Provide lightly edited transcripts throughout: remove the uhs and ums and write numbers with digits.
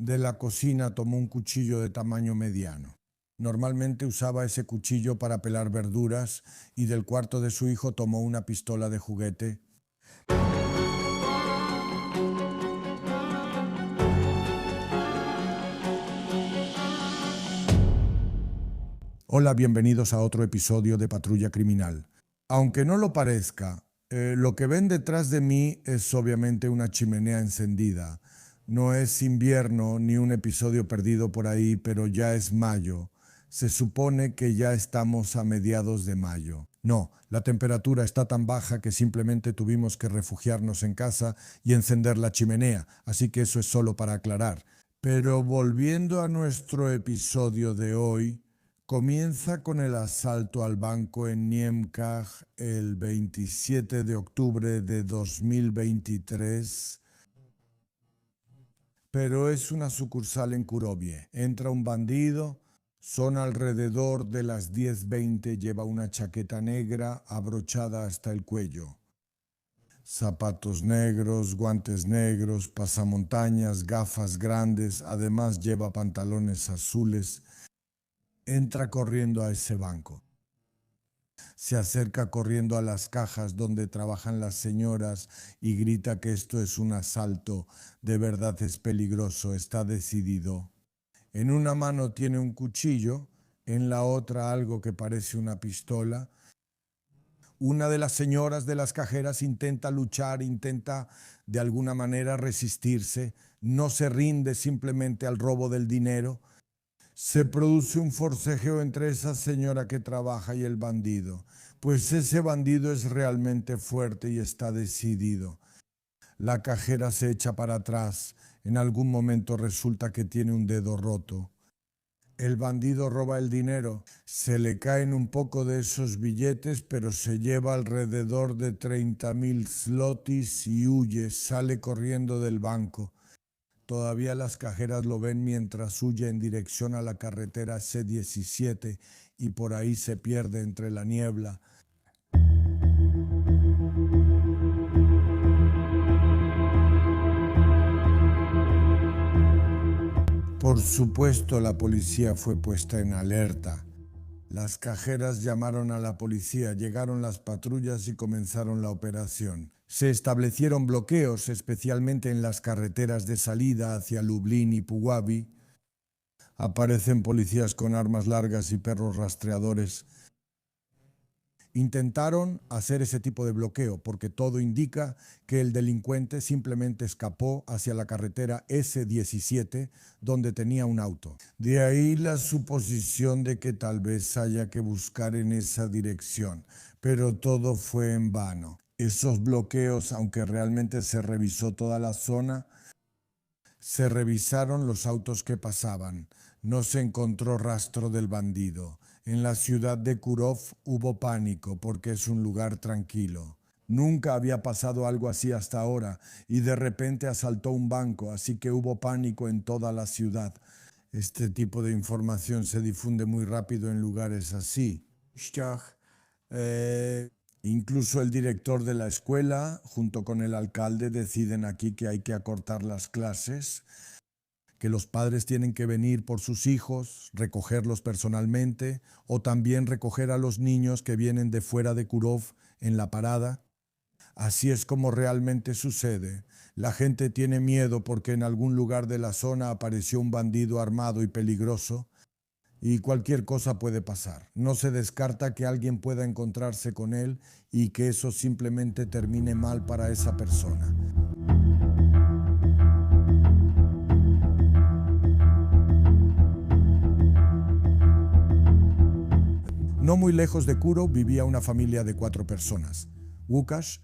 De la cocina tomó un cuchillo de tamaño mediano. Normalmente usaba ese cuchillo para pelar verduras y del cuarto de su hijo tomó una pistola de juguete. Hola, bienvenidos a otro episodio de Patrulla Criminal. Aunque no lo parezca, lo que ven detrás de mí es obviamente una chimenea encendida. No es invierno ni un episodio perdido por ahí, pero ya es mayo. Se supone que ya estamos a mediados de mayo. No, la temperatura está tan baja que simplemente tuvimos que refugiarnos en casa y encender la chimenea, así que eso es solo para aclarar. Pero volviendo a nuestro episodio de hoy, comienza con el asalto al banco en Niemcaj el 27 de octubre de 2023, pero es una sucursal en Kurovie. Entra un bandido, son alrededor de las 10:20, lleva una chaqueta negra abrochada hasta el cuello. Zapatos negros, guantes negros, pasamontañas, gafas grandes, además lleva pantalones azules. Entra corriendo a ese banco. Se acerca corriendo a las cajas donde trabajan las señoras y grita que esto es un asalto. De verdad es peligroso, está decidido. En una mano tiene un cuchillo, en la otra algo que parece una pistola. Una de las señoras de las cajeras intenta luchar, intenta de alguna manera resistirse, no se rinde simplemente al robo del dinero. Se produce un forcejeo entre esa señora que trabaja y el bandido, pues ese bandido es realmente fuerte y está decidido. La cajera se echa para atrás, en algún momento resulta que tiene un dedo roto. El bandido roba el dinero, se le caen un poco de esos billetes, pero se lleva alrededor de 30.000 zlotys y huye, sale corriendo del banco. Todavía las cajeras lo ven mientras huye en dirección a la carretera C17 y por ahí se pierde entre la niebla. Por supuesto, la policía fue puesta en alerta. Las cajeras llamaron a la policía, llegaron las patrullas y comenzaron la operación. Se establecieron bloqueos, especialmente en las carreteras de salida hacia Lublin y Puławy. Aparecen policías con armas largas y perros rastreadores. Intentaron hacer ese tipo de bloqueo porque todo indica que el delincuente simplemente escapó hacia la carretera S17 donde tenía un auto. De ahí la suposición de que tal vez haya que buscar en esa dirección, pero todo fue en vano. Esos bloqueos, aunque realmente se revisó toda la zona, se revisaron los autos que pasaban. No se encontró rastro del bandido. En la ciudad de Kurov hubo pánico porque es un lugar tranquilo. Nunca había pasado algo así hasta ahora y de repente asaltó un banco, así que hubo pánico en toda la ciudad. Este tipo de información se difunde muy rápido en lugares así. Incluso el director de la escuela, junto con el alcalde, deciden aquí que hay que acortar las clases, que los padres tienen que venir por sus hijos, recogerlos personalmente, o también recoger a los niños que vienen de fuera de Kurov en la parada. Así es como realmente sucede. La gente tiene miedo porque en algún lugar de la zona apareció un bandido armado y peligroso, y cualquier cosa puede pasar. No se descarta que alguien pueda encontrarse con él y que eso simplemente termine mal para esa persona. No muy lejos de Kuro vivía una familia de 4 personas. Łukasz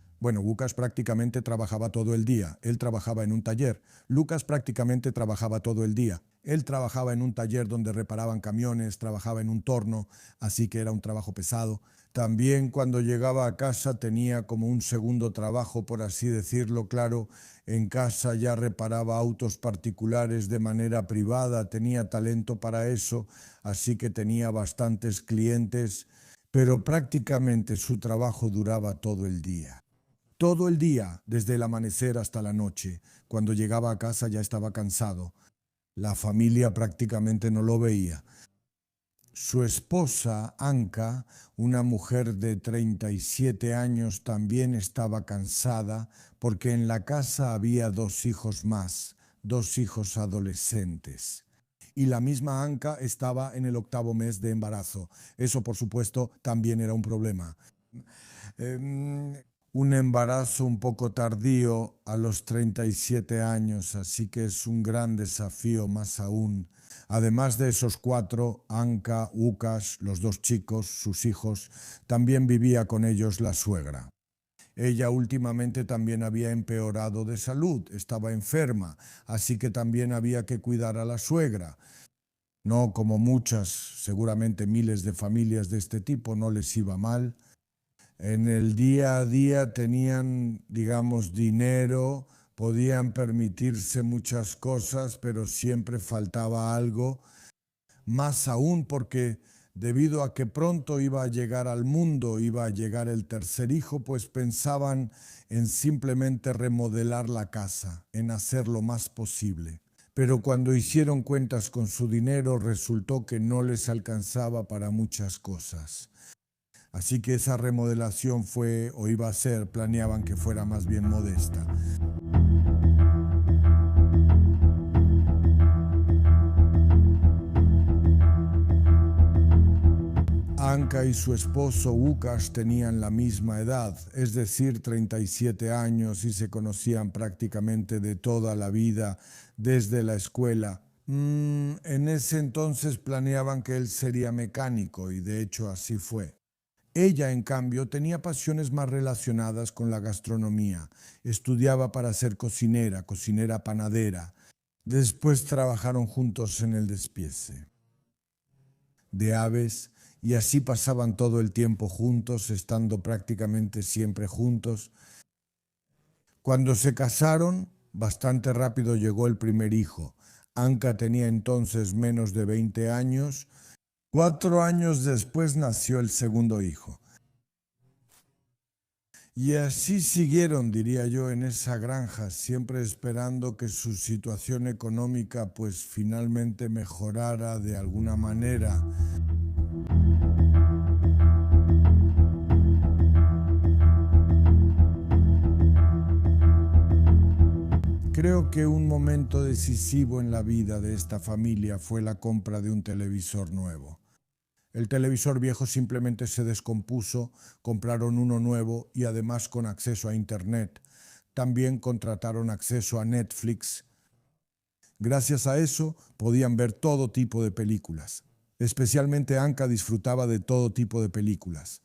prácticamente trabajaba todo el día. Él trabajaba en un taller. Lucas prácticamente trabajaba todo el día. Él trabajaba en un taller donde reparaban camiones, trabajaba en un torno, así que era un trabajo pesado. También cuando llegaba a casa tenía como un segundo trabajo, por así decirlo, claro. En casa ya reparaba autos particulares de manera privada, tenía talento para eso, así que tenía bastantes clientes, pero prácticamente su trabajo duraba todo el día. Todo el día, desde el amanecer hasta la noche. Cuando llegaba a casa ya estaba cansado. La familia prácticamente no lo veía. Su esposa, Anka, una mujer de 37 años, también estaba cansada porque en la casa había dos hijos más, dos hijos adolescentes. Y la misma Anka estaba en el 8º mes de embarazo. Eso, por supuesto, también era un problema. Un embarazo un poco tardío a los 37 años, así que es un gran desafío más aún. Además de esos cuatro, Anka, Łukasz, los dos chicos, sus hijos, también vivía con ellos la suegra. Ella últimamente también había empeorado de salud, estaba enferma, así que también había que cuidar a la suegra. No como muchas, seguramente miles de familias de este tipo, no les iba mal. En el día a día tenían, digamos, dinero, podían permitirse muchas cosas, pero siempre faltaba algo, más aún porque debido a que pronto iba a llegar al mundo, iba a llegar el tercer hijo, pues pensaban en simplemente remodelar la casa, en hacer lo más posible. Pero cuando hicieron cuentas con su dinero, resultó que no les alcanzaba para muchas cosas. Así que esa remodelación fue, o iba a ser, planeaban que fuera más bien modesta. Anka y su esposo Łukasz tenían la misma edad, es decir, 37 años, y se conocían prácticamente de toda la vida desde la escuela. En ese entonces planeaban que él sería mecánico y de hecho así fue. Ella, en cambio, tenía pasiones más relacionadas con la gastronomía. Estudiaba para ser cocinera, cocinera panadera. Después trabajaron juntos en el despiece de aves y así pasaban todo el tiempo juntos, estando prácticamente siempre juntos. Cuando se casaron, bastante rápido llegó el primer hijo. Anka tenía entonces menos de 20 años. 4 años después nació el segundo hijo. Y así siguieron, diría yo, en esa granja, siempre esperando que su situación económica pues finalmente mejorara de alguna manera. Creo que un momento decisivo en la vida de esta familia fue la compra de un televisor nuevo. El televisor viejo simplemente se descompuso, compraron uno nuevo y además con acceso a Internet. También contrataron acceso a Netflix. Gracias a eso podían ver todo tipo de películas. Especialmente Anka disfrutaba de todo tipo de películas.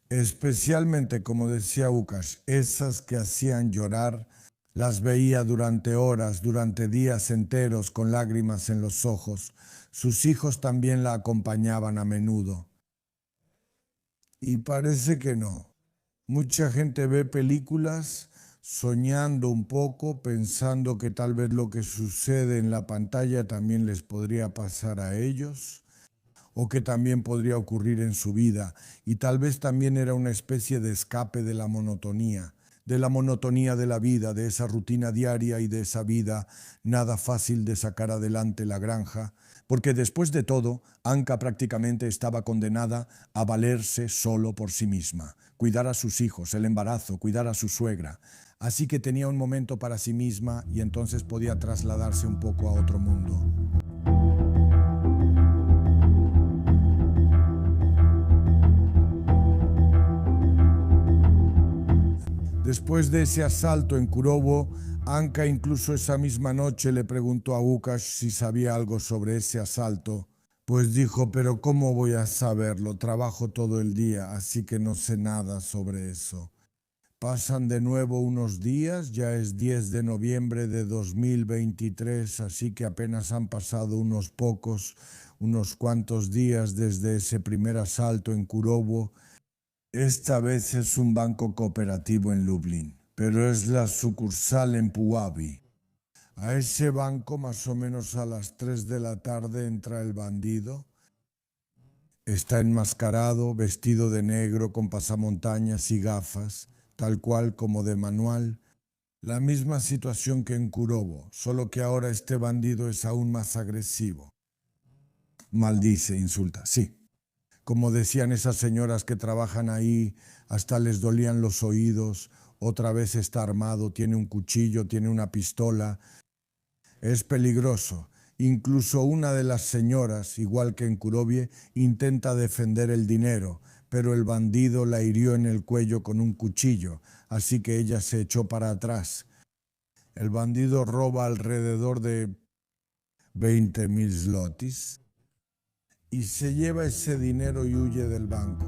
Especialmente, como decía Łukasz, esas que hacían llorar, las veía durante horas, durante días enteros, con lágrimas en los ojos. Sus hijos también la acompañaban a menudo. Y parece que no. Mucha gente ve películas soñando un poco, pensando que tal vez lo que sucede en la pantalla también les podría pasar a ellos, o que también podría ocurrir en su vida, y tal vez también era una especie de escape de la monotonía de la vida, de esa rutina diaria y de esa vida nada fácil de sacar adelante la granja, porque después de todo, Anka prácticamente estaba condenada a valerse solo por sí misma, cuidar a sus hijos, el embarazo, cuidar a su suegra. Así que tenía un momento para sí misma y entonces podía trasladarse un poco a otro mundo. Después de ese asalto en Kurowo, Anka incluso esa misma noche le preguntó a Łukasz si sabía algo sobre ese asalto. Pues dijo, pero ¿cómo voy a saberlo? Trabajo todo el día, así que no sé nada sobre eso. Pasan de nuevo unos días, ya es 10 de noviembre de 2023, así que apenas han pasado unos cuantos días desde ese primer asalto en Kurowo. Esta vez es un banco cooperativo en Lublin, pero es la sucursal en Puławy. A ese banco más o menos a las 3 de la tarde entra el bandido. Está enmascarado, vestido de negro con pasamontañas y gafas, tal cual como de manual. La misma situación que en Kurobo, solo que ahora este bandido es aún más agresivo. Maldice, insulta, sí. Como decían esas señoras que trabajan ahí, hasta les dolían los oídos, otra vez está armado, tiene un cuchillo, tiene una pistola. Es peligroso. Incluso una de las señoras, igual que en Kurobe, intenta defender el dinero, pero el bandido la hirió en el cuello con un cuchillo, así que ella se echó para atrás. El bandido roba alrededor de 20.000 zlotys y se lleva ese dinero y huye del banco.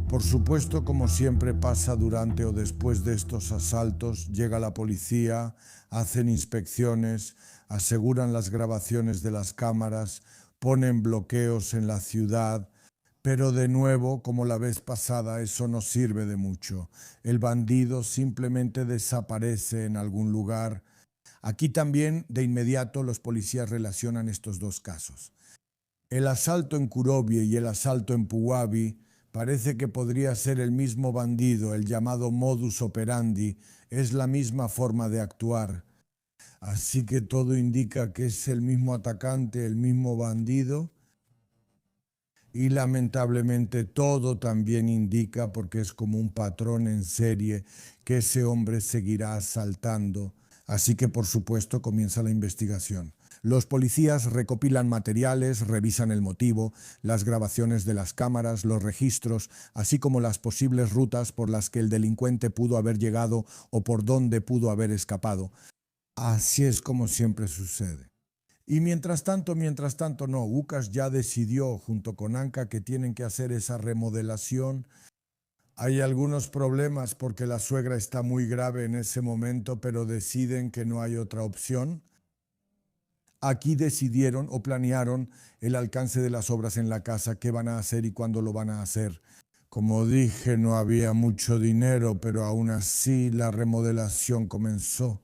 Por supuesto, como siempre pasa durante o después de estos asaltos, llega la policía, hacen inspecciones, aseguran las grabaciones de las cámaras, ponen bloqueos en la ciudad, pero de nuevo, como la vez pasada, eso no sirve de mucho. El bandido simplemente desaparece en algún lugar. Aquí también, de inmediato, los policías relacionan estos dos casos. El asalto en Kurobe y el asalto en Puławy parece que podría ser el mismo bandido, el llamado modus operandi, es la misma forma de actuar. Así que todo indica que es el mismo atacante, el mismo bandido. Y lamentablemente todo también indica, porque es como un patrón en serie, que ese hombre seguirá asaltando. Así que por supuesto comienza la investigación. Los policías recopilan materiales, revisan el motivo, las grabaciones de las cámaras, los registros, así como las posibles rutas por las que el delincuente pudo haber llegado o por dónde pudo haber escapado. Así es como siempre sucede. Y mientras tanto no, Łukasz ya decidió junto con Anka que tienen que hacer esa remodelación. Hay algunos problemas porque la suegra está muy grave en ese momento, pero deciden que no hay otra opción. Aquí decidieron o planearon el alcance de las obras en la casa, qué van a hacer y cuándo lo van a hacer. Como dije, no había mucho dinero, pero aún así la remodelación comenzó.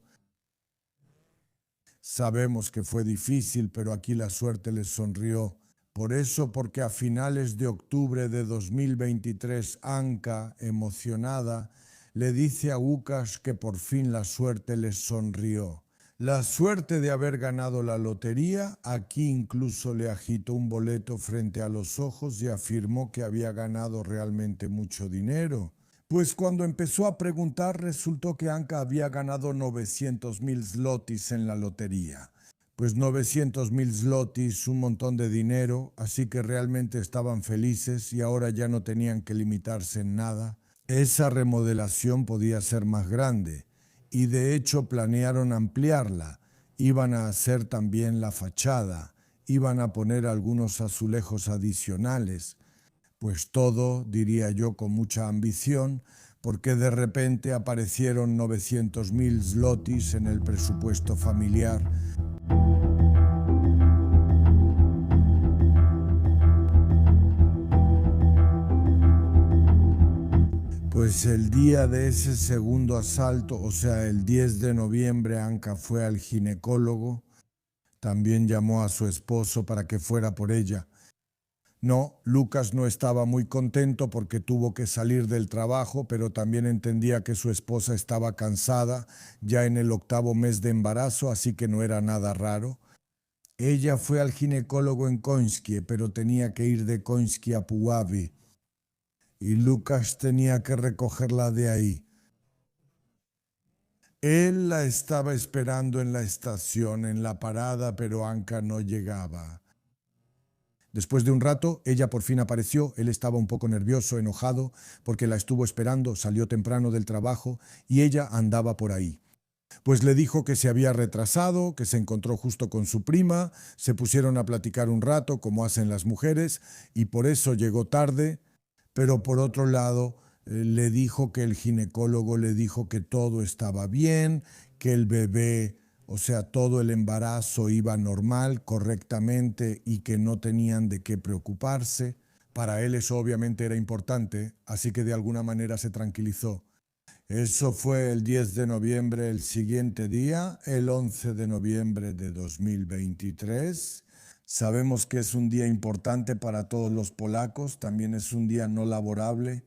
Sabemos que fue difícil, pero aquí la suerte les sonrió. Por eso, porque a finales de octubre de 2023, Anka, emocionada, le dice a Łukasz que por fin la suerte les sonrió. La suerte de haber ganado la lotería, aquí incluso le agitó un boleto frente a los ojos y afirmó que había ganado realmente mucho dinero. Pues cuando empezó a preguntar resultó que Anka había ganado 900.000 zlotys en la lotería. Pues 900.000 zlotys, un montón de dinero, así que realmente estaban felices y ahora ya no tenían que limitarse en nada. Esa remodelación podía ser más grande y de hecho planearon ampliarla. Iban a hacer también la fachada, iban a poner algunos azulejos adicionales. Pues todo, diría yo, con mucha ambición, porque de repente aparecieron 900.000 zlotys en el presupuesto familiar. Pues el día de ese segundo asalto, o sea, el 10 de noviembre, Anka fue al ginecólogo, también llamó a su esposo para que fuera por ella. No, Łukasz no estaba muy contento porque tuvo que salir del trabajo, pero también entendía que su esposa estaba cansada, ya en el 8º mes de embarazo, así que no era nada raro. Ella fue al ginecólogo en Końskie, pero tenía que ir de Końskie a Puławy, y Łukasz tenía que recogerla de ahí. Él la estaba esperando en la estación, en la parada, pero Anka no llegaba. Después de un rato, ella por fin apareció, él estaba un poco nervioso, enojado, porque la estuvo esperando, salió temprano del trabajo y ella andaba por ahí. Pues le dijo que se había retrasado, que se encontró justo con su prima, se pusieron a platicar un rato, como hacen las mujeres, y por eso llegó tarde, pero por otro lado, le dijo que el ginecólogo le dijo que todo estaba bien, que el bebé, o sea, todo el embarazo iba normal, correctamente y que no tenían de qué preocuparse. Para él eso obviamente era importante, así que de alguna manera se tranquilizó. Eso fue el 10 de noviembre, el siguiente día, el 11 de noviembre de 2023. Sabemos que es un día importante para todos los polacos, también es un día no laborable.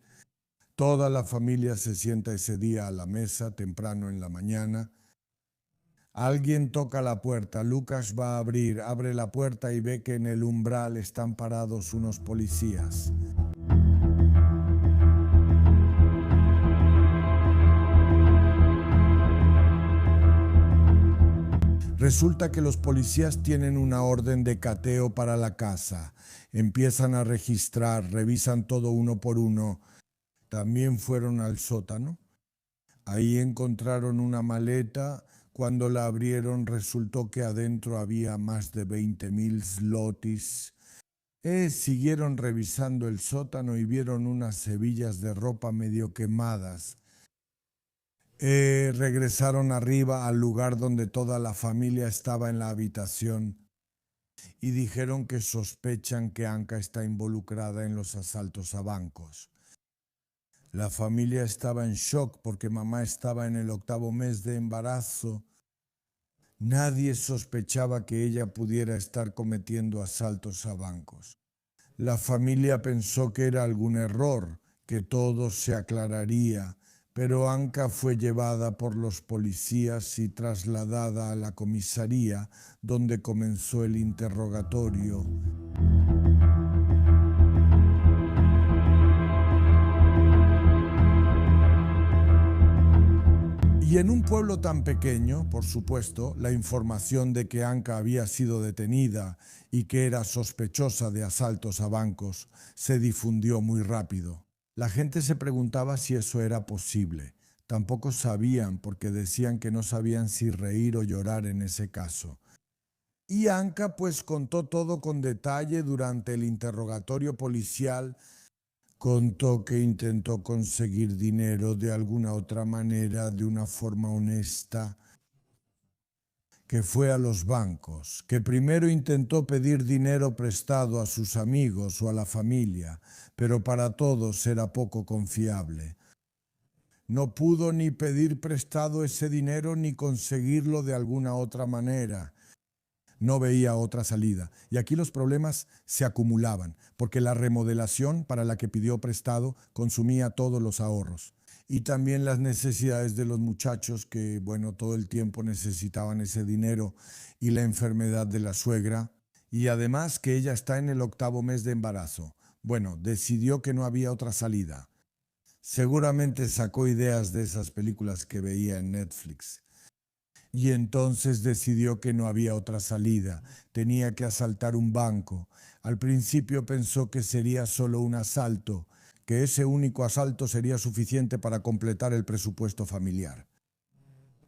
Toda la familia se sienta ese día a la mesa temprano en la mañana. Alguien toca la puerta, Lucas va a abrir, abre la puerta y ve que en el umbral están parados unos policías. Resulta que los policías tienen una orden de cateo para la casa. Empiezan a registrar, revisan todo uno por uno. También fueron al sótano. Ahí encontraron una maleta. Cuando la abrieron resultó que adentro había más de 20.000 zlotys. Siguieron revisando el sótano y vieron unas hebillas de ropa medio quemadas. Regresaron arriba al lugar donde toda la familia estaba en la habitación y dijeron que sospechan que Anka está involucrada en los asaltos a bancos. La familia estaba en shock porque mamá estaba en el 8º mes de embarazo. Nadie sospechaba que ella pudiera estar cometiendo asaltos a bancos. La familia pensó que era algún error, que todo se aclararía, pero Anka fue llevada por los policías y trasladada a la comisaría, donde comenzó el interrogatorio. Y en un pueblo tan pequeño, por supuesto, la información de que Anka había sido detenida y que era sospechosa de asaltos a bancos se difundió muy rápido. La gente se preguntaba si eso era posible. Tampoco sabían porque decían que no sabían si reír o llorar en ese caso. Y Anka pues contó todo con detalle durante el interrogatorio policial. Contó que intentó conseguir dinero de alguna otra manera, de una forma honesta, que fue a los bancos, que primero intentó pedir dinero prestado a sus amigos o a la familia, pero para todos era poco confiable. No pudo ni pedir prestado ese dinero ni conseguirlo de alguna otra manera. No veía otra salida. Y aquí los problemas se acumulaban, porque la remodelación para la que pidió prestado consumía todos los ahorros. Y también las necesidades de los muchachos que, todo el tiempo necesitaban ese dinero, y la enfermedad de la suegra. Y además que ella está en el 8º mes de embarazo. Decidió que no había otra salida. Seguramente sacó ideas de esas películas que veía en Netflix. Y entonces decidió que no había otra salida, tenía que asaltar un banco. Al principio pensó que sería solo un asalto, que ese único asalto sería suficiente para completar el presupuesto familiar.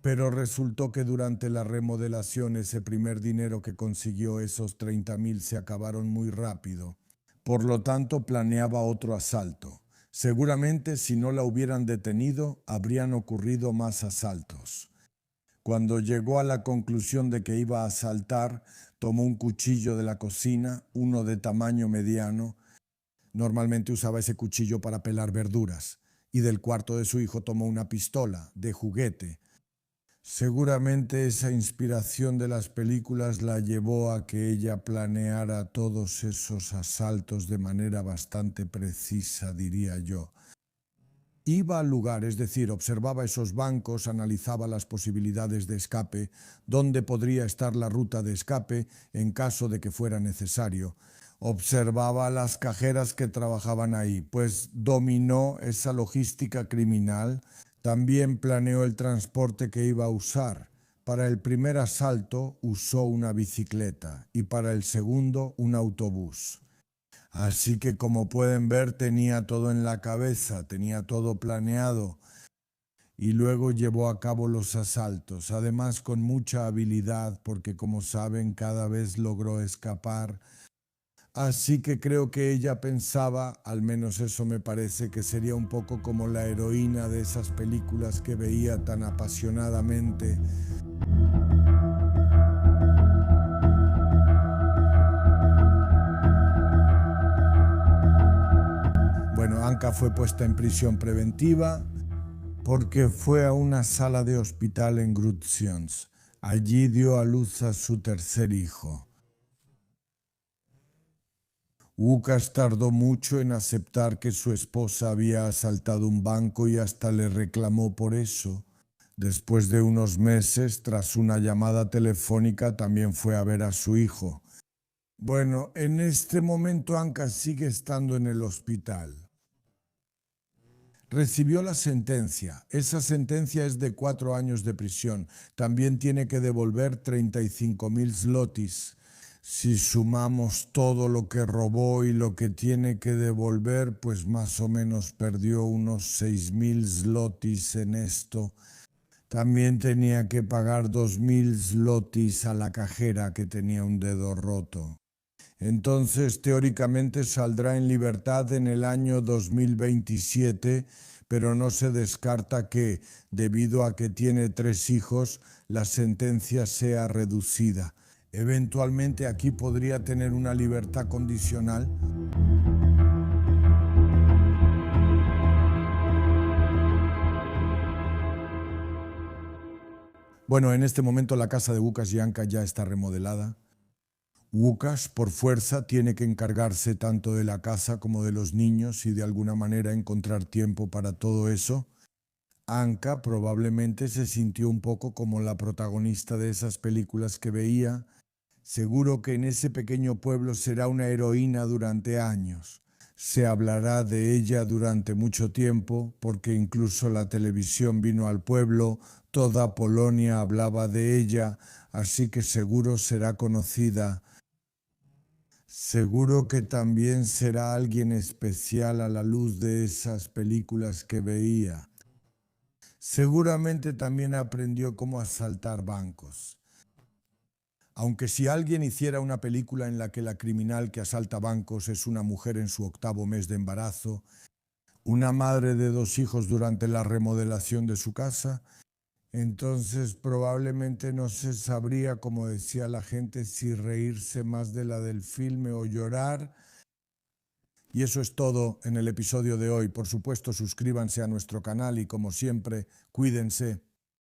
Pero resultó que durante la remodelación ese primer dinero que consiguió, esos 30.000, se acabaron muy rápido. Por lo tanto, planeaba otro asalto. Seguramente si no la hubieran detenido, habrían ocurrido más asaltos. Cuando llegó a la conclusión de que iba a asaltar, tomó un cuchillo de la cocina, uno de tamaño mediano. Normalmente usaba ese cuchillo para pelar verduras. Y del cuarto de su hijo tomó una pistola de juguete. Seguramente esa inspiración de las películas la llevó a que ella planeara todos esos asaltos de manera bastante precisa, diría yo. Iba al lugar, es decir, observaba esos bancos, analizaba las posibilidades de escape, dónde podría estar la ruta de escape en caso de que fuera necesario. Observaba las cajeras que trabajaban ahí, pues dominó esa logística criminal. También planeó el transporte que iba a usar. Para el primer asalto usó una bicicleta y para el segundo un autobús. Así que, como pueden ver, tenía todo en la cabeza, tenía todo planeado y luego llevó a cabo los asaltos, además con mucha habilidad porque, como saben, cada vez logró escapar. Así que creo que ella pensaba, al menos eso me parece, que sería un poco como la heroína de esas películas que veía tan apasionadamente. Anka fue puesta en prisión preventiva porque fue a una sala de hospital en Grudziądz. Allí dio a luz a su tercer hijo. Lucas tardó mucho en aceptar que su esposa había asaltado un banco y hasta le reclamó por eso. Después de unos meses, tras una llamada telefónica, también fue a ver a su hijo. Bueno, en este momento Anka sigue estando en el hospital. Recibió la sentencia. Esa sentencia es de 4 años de prisión. También tiene que devolver 35.000 zlotys. Si sumamos todo lo que robó y lo que tiene que devolver, pues más o menos perdió unos 6.000 zlotys en esto. También tenía que pagar 2.000 zlotys a la cajera que tenía un dedo roto. Entonces, teóricamente saldrá en libertad en el año 2027, pero no se descarta que, debido a que tiene 3 hijos, la sentencia sea reducida. Eventualmente aquí podría tener una libertad condicional. Bueno, en este momento la casa de Łukasz y Anka ya está remodelada. Łukasz, por fuerza, tiene que encargarse tanto de la casa como de los niños y de alguna manera encontrar tiempo para todo eso. Anka probablemente se sintió un poco como la protagonista de esas películas que veía. Seguro que en ese pequeño pueblo será una heroína durante años. Se hablará de ella durante mucho tiempo, porque incluso la televisión vino al pueblo, toda Polonia hablaba de ella, así que seguro será conocida. Seguro que también será alguien especial a la luz de esas películas que veía. Seguramente también aprendió cómo asaltar bancos. Aunque si alguien hiciera una película en la que la criminal que asalta bancos es una mujer en su 8º mes de embarazo, una madre de 2 hijos durante la remodelación de su casa, entonces probablemente no se sabría, como decía la gente, si reírse más de la del filme o llorar. Y eso es todo en el episodio de hoy. Por supuesto, suscríbanse a nuestro canal y como siempre, cuídense.